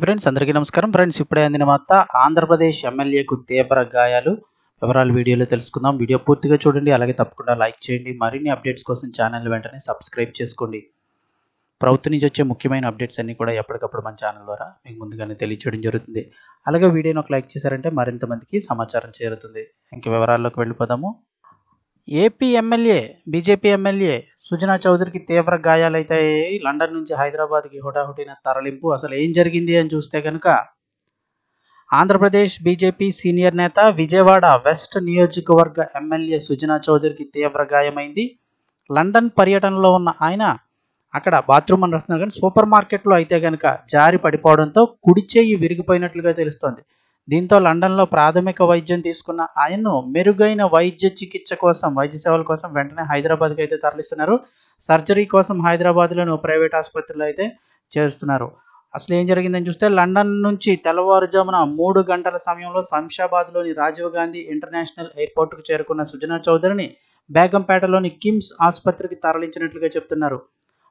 Friends అందరికీ నమస్కారం. Friends ఇప్పుడే అందిన వార్త ఆంధ్రప్రదేశ్ ఎమ్మెల్యేకు తీవ్ర గాయాలు. వివరాలు వీడియోలో తెలుసుకుందాం. వీడియో పూర్తిగా చూడండి, అలాగే తప్పకుండా లైక్ చేయండి. మరిన్ని అప్డేట్స్ కోసం ఛానల్ వెంటనే సబ్స్క్రైబ్ చేసుకోండి. ప్రభుత్వం నుంచి వచ్చే ముఖ్యమైన అప్డేట్స్ అన్ని కూడా ఎప్పటికప్పుడు మన ఛానల్ ద్వారా మీకు ముందుగానే తెలియజేయడం జరుగుతుంది. అలాగే వీడియోని ఒక లైక్ చేశారంటే మరింత మందికి సమాచారం చేరుతుంది. ఇంక వివరాల్లోకి వెళ్ళిపోదాము. AP MLA BJP MLA Sujana చౌదరికి తీవ్ర గాయాలైతే లండన్ నుంచి హైదరాబాద్కి హుటాహుటిన తరలింపు. అసలు ఏం జరిగింది అని చూస్తే కనుక ఆంధ్రప్రదేశ్ బీజేపీ సీనియర్ నేత విజయవాడ వెస్ట్ నియోజకవర్గ ఎమ్మెల్యే సుజనా చౌదరికి తీవ్ర గాయమైంది. లండన్ పర్యటనలో ఉన్న ఆయన అక్కడ బాత్రూమ్ అని రాస్తున్నారు కానీ సూపర్ మార్కెట్లో అయితే కనుక జారి పడిపోవడంతో కుడి చేయి విరిగిపోయినట్లుగా తెలుస్తోంది. దీంతో లండన్లో ప్రాథమిక వైద్యం తీసుకున్న ఆయన్ను మెరుగైన వైద్య సేవల కోసం వెంటనే హైదరాబాద్కి అయితే తరలిస్తున్నారు. సర్జరీ కోసం హైదరాబాద్లోని ప్రైవేట్ ఆసుపత్రిలో అయితే చేరుస్తున్నారు. అసలు ఏం జరిగిందని చూస్తే లండన్ నుంచి తెల్లవారుజామున 3 గంటల సమయంలో శంషాబాద్లోని రాజీవ్ గాంధీ ఇంటర్నేషనల్ ఎయిర్పోర్టుకు చేరుకున్న సుజనా చౌదరిని బేగంపేటలోని కిమ్స్ ఆసుపత్రికి తరలించినట్లుగా చెప్తున్నారు.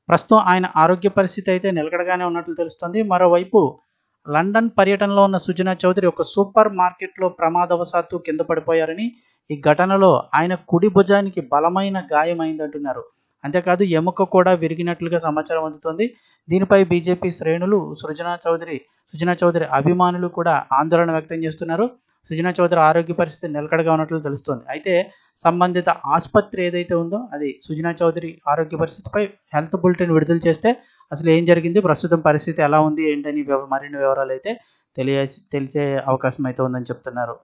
ప్రస్తుతం ఆయన ఆరోగ్య పరిస్థితి అయితే నిలకడగానే ఉన్నట్లు తెలుస్తోంది. మరోవైపు లండన్ పర్యటనలో ఉన్న సుజనా చౌదరి ఒక సూపర్ మార్కెట్లో ప్రమాదవశాత్తు కింద పడిపోయారని, ఈ ఘటనలో ఆయన కుడి భుజానికి బలమైన గాయమైందంటున్నారు. అంతేకాదు ఎముక కూడా విరిగినట్లుగా సమాచారం అందుతోంది. దీనిపై బీజేపీ శ్రేణులు సుజనా చౌదరి అభిమానులు కూడా ఆందోళన వ్యక్తం చేస్తున్నారు. సుజనా చౌదరి ఆరోగ్య పరిస్థితి నిలకడగా ఉన్నట్లు తెలుస్తోంది. అయితే సంబంధిత ఆసుపత్రి ఏదైతే ఉందో అది సుజనా చౌదరి ఆరోగ్య పరిస్థితిపై హెల్త్ బులెటిన్ విడుదల చేస్తే అసలు ఏం జరిగింది, ప్రస్తుతం పరిస్థితి ఎలా ఉంది ఏంటని మరిన్ని వివరాలు అయితే తెలిసే అవకాశం అయితే ఉందని చెప్తున్నారు.